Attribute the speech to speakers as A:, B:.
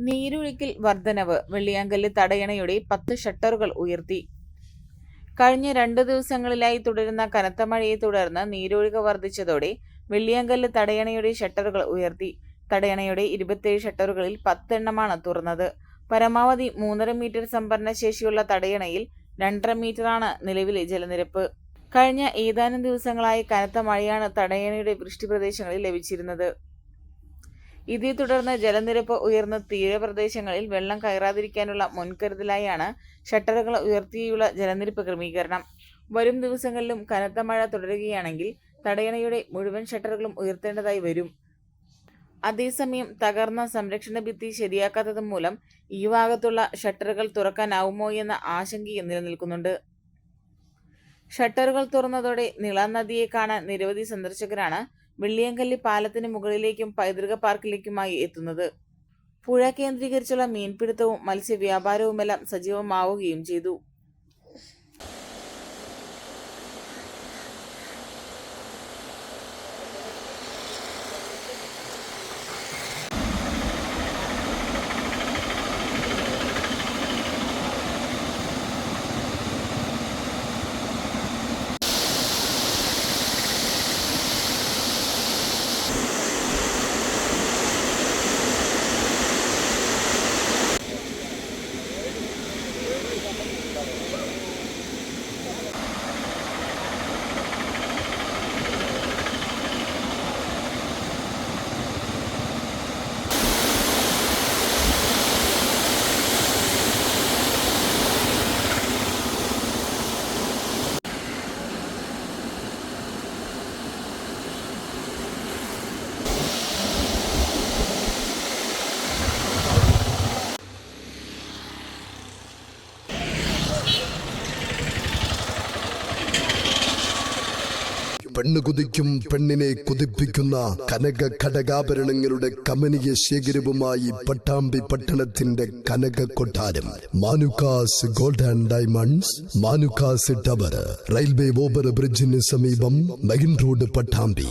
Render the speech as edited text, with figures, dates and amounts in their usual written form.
A: നീരൊഴുക്കിൽ വർധനവ്. വെള്ളിയാങ്കല്ല് തടയണയുടെ 10 ഷട്ടറുകൾ ഉയർത്തി. കഴിഞ്ഞ 2 ദിവസങ്ങളിലായി തുടരുന്ന കനത്ത മഴയെ തുടർന്ന് നീരൊഴുക്ക് വർദ്ധിച്ചതോടെ വെള്ളിയാങ്കല്ല് തടയണയുടെ ഷട്ടറുകൾ ഉയർത്തി. തടയണയുടെ 27 ഷട്ടറുകളിൽ 10 എണ്ണമാണ് തുറന്നത്. പരമാവധി 3.5 മീറ്റർ സംഭരണ ശേഷിയുള്ള തടയണയിൽ 2.5 മീറ്ററാണ് നിലവിലെ ജലനിരപ്പ്. കഴിഞ്ഞ ഏതാനും ദിവസങ്ങളായി കനത്ത മഴയാണ് തടയണയുടെ വൃഷ്ടിപ്രദേശങ്ങളിൽ ലഭിച്ചിരുന്നത്. ഇതേ തുടർന്ന് ജലനിരപ്പ് ഉയർന്ന തീരപ്രദേശങ്ങളിൽ വെള്ളം കയറാതിരിക്കാനുള്ള മുൻകരുതലായാണ് ഷട്ടറുകൾ ഉയർത്തിയുള്ള ജലനിരപ്പ് ക്രമീകരണം. വരും ദിവസങ്ങളിലും കനത്ത മഴ തുടരുകയാണെങ്കിൽ തടയണയുടെ മുഴുവൻ ഷട്ടറുകളും ഉയർത്തേണ്ടതായി വരും. അതേസമയം തകർന്ന സംരക്ഷണ ഭിത്തി ശരിയാക്കാത്തത് മൂലം ഈ ഭാഗത്തുള്ള ഷട്ടറുകൾ തുറക്കാനാവുമോ എന്ന ആശങ്കയും നിലനിൽക്കുന്നുണ്ട്. ഷട്ടറുകൾ തുറന്നതോടെ നിള നദിയെ കാണാൻ നിരവധി സന്ദർശകരാണ് വെള്ളിയാങ്കല്ല് പാലത്തിന് മുകളിലേക്കും പൈതൃക പാർക്കിലേക്കുമായി എത്തുന്നത്. പുഴ കേന്ദ്രീകരിച്ചുള്ള മീൻപിടുത്തവും മത്സ്യവ്യാപാരവുമെല്ലാം സജീവമാവുകയും ചെയ്തു.
B: പെണ്ണ് കുതിക്കും പെണ്ണിനെ കുതിപ്പിക്കുന്ന കനക ഘടകാഭരണങ്ങളുടെ കമനീയ ശേഖരവുമായി പട്ടാമ്പി പട്ടണത്തിന്റെ കനക കൊട്ടാരം Manukkas gold and diamonds, Manukkas tower, railway over ബ്രിഡ്ജിന് സമീപം മെയിൻ റോഡ്, പട്ടാമ്പി.